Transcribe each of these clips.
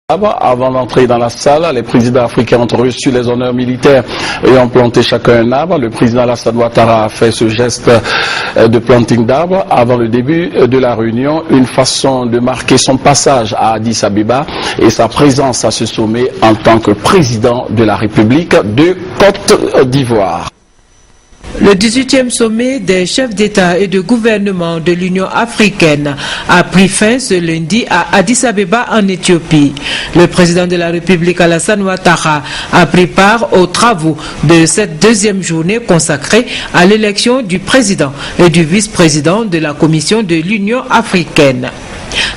Avant d'entrer dans la salle, les présidents africains ont reçu les honneurs militaires et ont planté chacun un arbre. Le président Alassane Ouattara a fait ce geste de planting d'arbres avant le début de la réunion, une façon de marquer son passage à Addis Abeba et sa présence à ce sommet en tant que président de la République de Côte d'Ivoire. Le 18e sommet des chefs d'État et de gouvernement de l'Union africaine a pris fin ce lundi à Addis Abeba en Éthiopie. Le président de la République Alassane Ouattara a pris part aux travaux de cette deuxième journée consacrée à l'élection du président et du vice-président de la Commission de l'Union africaine.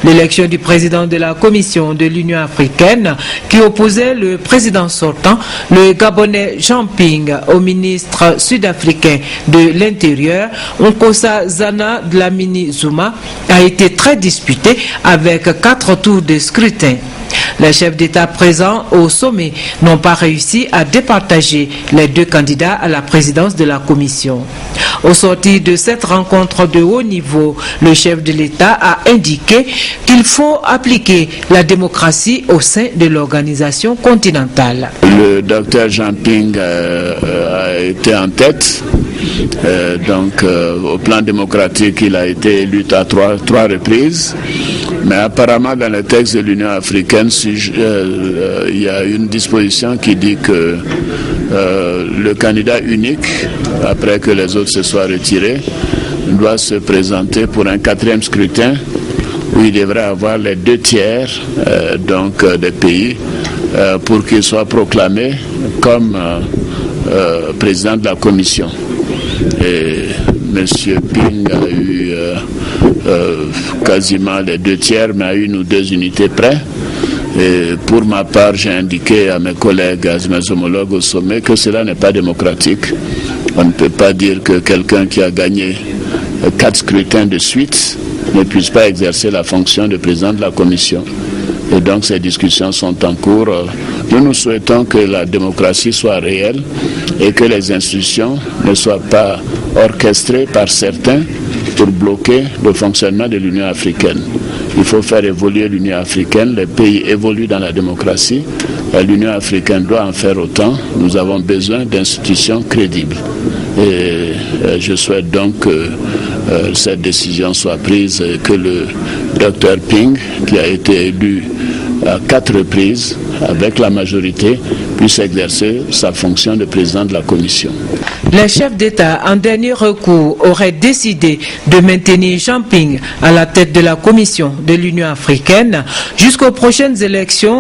L'élection du président de la Commission de l'Union africaine qui opposait le président sortant, le Gabonais Jean Ping, au ministre sud-africain de l'Intérieur, Nkosazana Dlamini Zuma, a été très disputée avec 4 tours de scrutin. Les chefs d'État présents au sommet n'ont pas réussi à départager les 2 candidats à la présidence de la Commission. Au sortir de cette rencontre de haut niveau, le chef de l'État a indiqué qu'il faut appliquer la démocratie au sein de l'organisation continentale. Le docteur Jean Ping a été en tête. Au plan démocratique, il a été élu à 3 reprises. Mais apparemment, dans le texte de l'Union africaine, il y a une disposition qui dit que le candidat unique, après que les autres se soient retirés, doit se présenter pour un 4e scrutin où il devrait avoir les 2 tiers des pays pour qu'il soit proclamé comme président de la Commission. Et M. Ping a eu quasiment les 2 tiers, mais à 1 ou 2 unités près. Et pour ma part, j'ai indiqué à mes collègues, à mes homologues au sommet, que cela n'est pas démocratique. On ne peut pas dire que quelqu'un qui a gagné 4 scrutins de suite ne puisse pas exercer la fonction de président de la Commission. Et donc ces discussions sont en cours. Nous souhaitons que la démocratie soit réelle et que les institutions ne soient pas orchestrées par certains pour bloquer le fonctionnement de l'Union africaine. Il faut faire évoluer l'Union africaine. Les pays évoluent dans la démocratie. L'Union africaine doit en faire autant. Nous avons besoin d'institutions crédibles. Et je souhaite donc que cette décision soit prise et que le Dr Ping, qui a été élu à 4 reprises avec la majorité, puisse exercer sa fonction de président de la Commission. Les chefs d'État, en dernier recours, auraient décidé de maintenir Jean Ping à la tête de la Commission de l'Union africaine jusqu'aux prochaines élections.